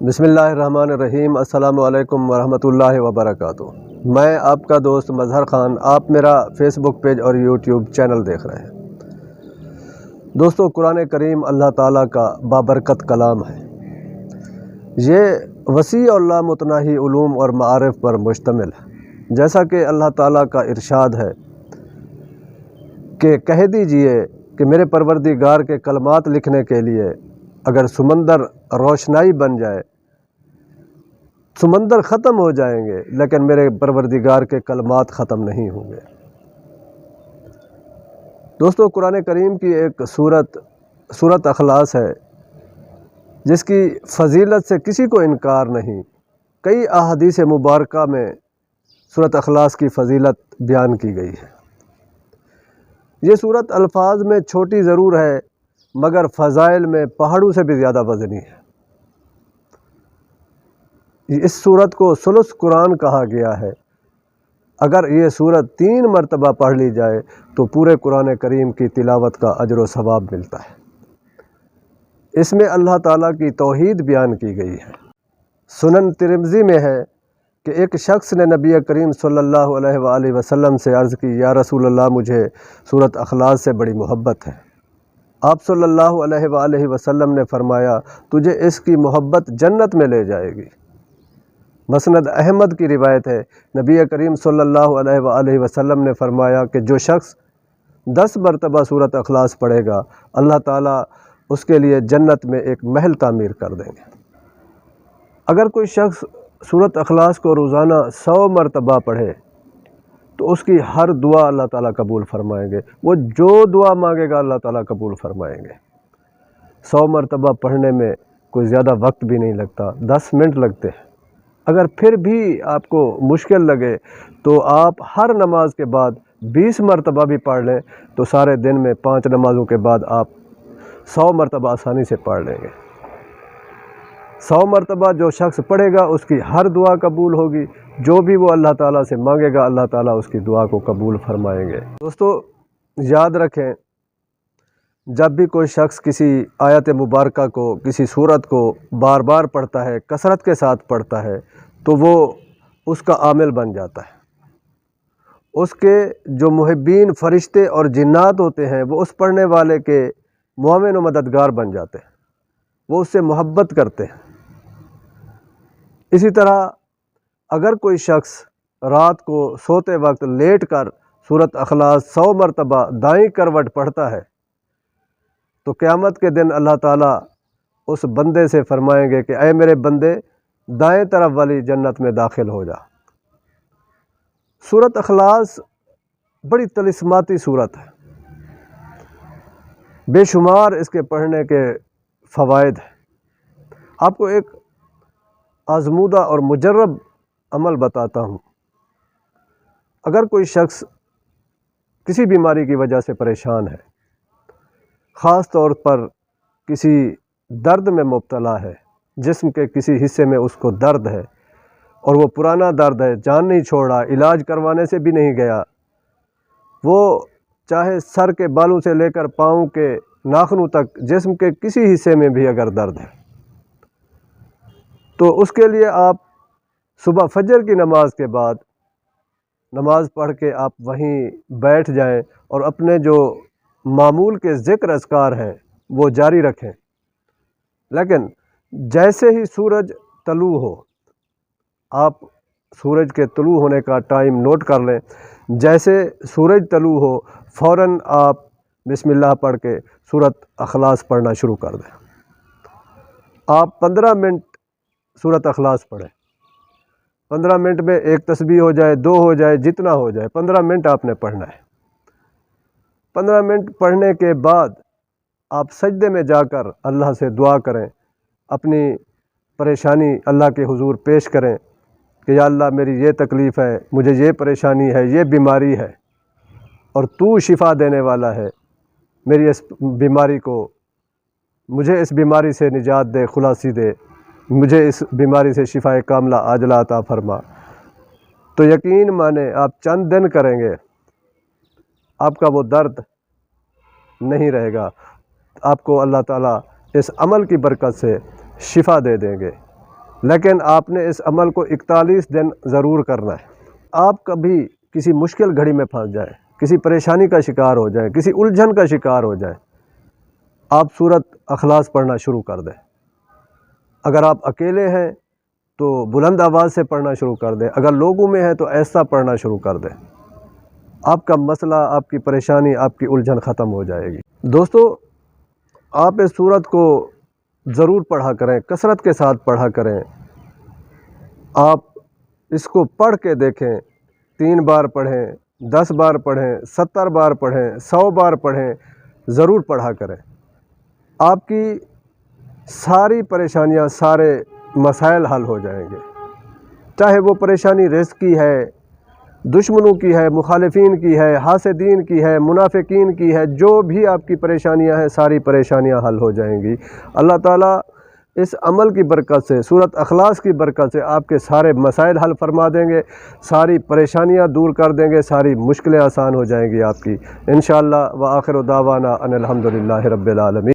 بسم اللہ الرحمن الرحیم۔ السلام علیکم ورحمۃ اللہ وبرکاتہ۔ میں آپ کا دوست مظہر خان، آپ میرا فیس بک پیج اور یوٹیوب چینل دیکھ رہے ہیں۔ دوستو، قرآن کریم اللہ تعالیٰ کا بابرکت کلام ہے۔ یہ وسیع اور لامتناہی علوم اور معارف پر مشتمل ہے۔ جیسا کہ اللہ تعالیٰ کا ارشاد ہے کہ کہہ دیجئے کہ میرے پروردگار کے کلمات لکھنے کے لیے اگر سمندر روشنائی بن جائے، سمندر ختم ہو جائیں گے لیکن میرے پروردگار کے کلمات ختم نہیں ہوں گے۔ دوستو، قرآن کریم کی ایک سورت اخلاص ہے جس کی فضیلت سے کسی کو انکار نہیں۔ کئی احادیث مبارکہ میں سورت اخلاص کی فضیلت بیان کی گئی ہے۔ یہ سورت الفاظ میں چھوٹی ضرور ہے مگر فضائل میں پہاڑوں سے بھی زیادہ وزنی ہے۔ اس سورت کو ثلث قرآن کہا گیا ہے۔ اگر یہ سورت 3 مرتبہ پڑھ لی جائے تو پورے قرآن کریم کی تلاوت کا اجر و ثواب ملتا ہے۔ اس میں اللہ تعالیٰ کی توحید بیان کی گئی ہے۔ سنن ترمذی میں ہے کہ ایک شخص نے نبی کریم صلی اللہ علیہ وآلہ وسلم سے عرض کی، یا رسول اللہ، مجھے سورت اخلاص سے بڑی محبت ہے۔ آپ صلی اللہ علیہ وآلہ وسلم نے فرمایا، تجھے اس کی محبت جنت میں لے جائے گی۔ مسند احمد کی روایت ہے، نبی کریم صلی اللہ علیہ وآلہ وسلم نے فرمایا کہ جو شخص 10 مرتبہ سورت اخلاص پڑھے گا، اللہ تعالیٰ اس کے لیے جنت میں ایک محل تعمیر کر دیں گے۔ اگر کوئی شخص سورت اخلاص کو روزانہ 100 مرتبہ پڑھے تو اس کی ہر دعا اللہ تعالیٰ قبول فرمائیں گے۔ وہ جو دعا مانگے گا اللہ تعالیٰ قبول فرمائیں گے۔ 100 مرتبہ پڑھنے میں کوئی زیادہ وقت بھی نہیں لگتا، 10 منٹ لگتے ہیں۔ اگر پھر بھی آپ کو مشکل لگے تو آپ ہر نماز کے بعد 20 مرتبہ بھی پڑھ لیں تو سارے دن میں 5 نمازوں کے بعد آپ 100 مرتبہ آسانی سے پڑھ لیں گے۔ 100 مرتبہ جو شخص پڑھے گا اس کی ہر دعا قبول ہوگی، جو بھی وہ اللہ تعالیٰ سے مانگے گا اللہ تعالیٰ اس کی دعا کو قبول فرمائیں گے۔ دوستو، یاد رکھیں، جب بھی کوئی شخص کسی آیت مبارکہ کو، کسی سورت کو بار بار پڑھتا ہے، کثرت کے ساتھ پڑھتا ہے، تو وہ اس کا عامل بن جاتا ہے۔ اس کے جو محبین فرشتے اور جنات ہوتے ہیں وہ اس پڑھنے والے کے معاون و مددگار بن جاتے ہیں، وہ اس سے محبت کرتے ہیں۔ اسی طرح اگر کوئی شخص رات کو سوتے وقت لیٹ کر سورت اخلاص 100 مرتبہ دائیں کروٹ پڑھتا ہے تو قیامت کے دن اللہ تعالیٰ اس بندے سے فرمائیں گے کہ اے میرے بندے، دائیں طرف والی جنت میں داخل ہو جا۔ سورت اخلاص بڑی طلسماتی سورت ہے، بے شمار اس کے پڑھنے کے فوائد ہیں۔ آپ کو ایک آزمودہ اور مجرب عمل بتاتا ہوں۔ اگر کوئی شخص کسی بیماری کی وجہ سے پریشان ہے، خاص طور پر کسی درد میں مبتلا ہے، جسم کے کسی حصے میں اس کو درد ہے اور وہ پرانا درد ہے، جان نہیں چھوڑا، علاج کروانے سے بھی نہیں گیا، وہ چاہے سر کے بالوں سے لے کر پاؤں کے ناخنوں تک جسم کے کسی حصے میں بھی اگر درد ہے تو اس کے لیے آپ صبح فجر کی نماز کے بعد نماز پڑھ کے آپ وہیں بیٹھ جائیں اور اپنے جو معمول کے ذکر اذکار ہیں وہ جاری رکھیں۔ لیکن جیسے ہی سورج طلوع ہو، آپ سورج کے طلوع ہونے کا ٹائم نوٹ کر لیں، جیسے سورج طلوع ہو فوراً آپ بسم اللہ پڑھ کے سورت اخلاص پڑھنا شروع کر دیں۔ آپ 15 منٹ سورت اخلاص پڑھیں۔ 15 منٹ میں ایک تسبیح ہو جائے، 2 ہو جائے، جتنا ہو جائے، 15 منٹ آپ نے پڑھنا ہے۔ 15 منٹ پڑھنے کے بعد آپ سجدے میں جا کر اللہ سے دعا کریں، اپنی پریشانی اللہ کے حضور پیش کریں کہ یا اللہ، میری یہ تکلیف ہے، مجھے یہ پریشانی ہے، یہ بیماری ہے اور تو شفا دینے والا ہے، میری اس بیماری کو، مجھے اس بیماری سے نجات دے، خلاصی دے، مجھے اس بیماری سے شفا کاملہ عاجلہ عطا فرما۔ تو یقین مانیں آپ چند دن کریں گے، آپ کا وہ درد نہیں رہے گا، آپ کو اللہ تعالیٰ اس عمل کی برکت سے شفا دے دیں گے۔ لیکن آپ نے اس عمل کو 41 دن ضرور کرنا ہے۔ آپ کبھی کسی مشکل گھڑی میں پھنس جائیں، کسی پریشانی کا شکار ہو جائیں، کسی الجھن کا شکار ہو جائیں، آپ سورۃ اخلاص پڑھنا شروع کر دیں۔ اگر آپ اکیلے ہیں تو بلند آواز سے پڑھنا شروع کر دیں، اگر لوگوں میں ہے تو ایسا پڑھنا شروع کر دیں، آپ کا مسئلہ، آپ کی پریشانی، آپ کی الجھن ختم ہو جائے گی۔ دوستو، آپ اس سورت کو ضرور پڑھا کریں، کثرت کے ساتھ پڑھا کریں۔ آپ اس کو پڑھ کے دیکھیں، 3 بار پڑھیں، 10 بار پڑھیں، 70 بار پڑھیں، 100 بار پڑھیں، ضرور پڑھا کریں۔ آپ کی ساری پریشانیاں، سارے مسائل حل ہو جائیں گے، چاہے وہ پریشانی رزق کی ہے، دشمنوں کی ہے، مخالفین کی ہے، حاسدین کی ہے، منافقین کی ہے، جو بھی آپ کی پریشانیاں ہیں ساری پریشانیاں حل ہو جائیں گی۔ اللہ تعالیٰ اس عمل کی برکت سے، سورۃ اخلاص کی برکت سے آپ کے سارے مسائل حل فرما دیں گے، ساری پریشانیاں دور کر دیں گے، ساری مشکلیں آسان ہو جائیں گی آپ کی انشاءاللہ۔ وآخر دعوانا ان الحمدللہ رب العالمین۔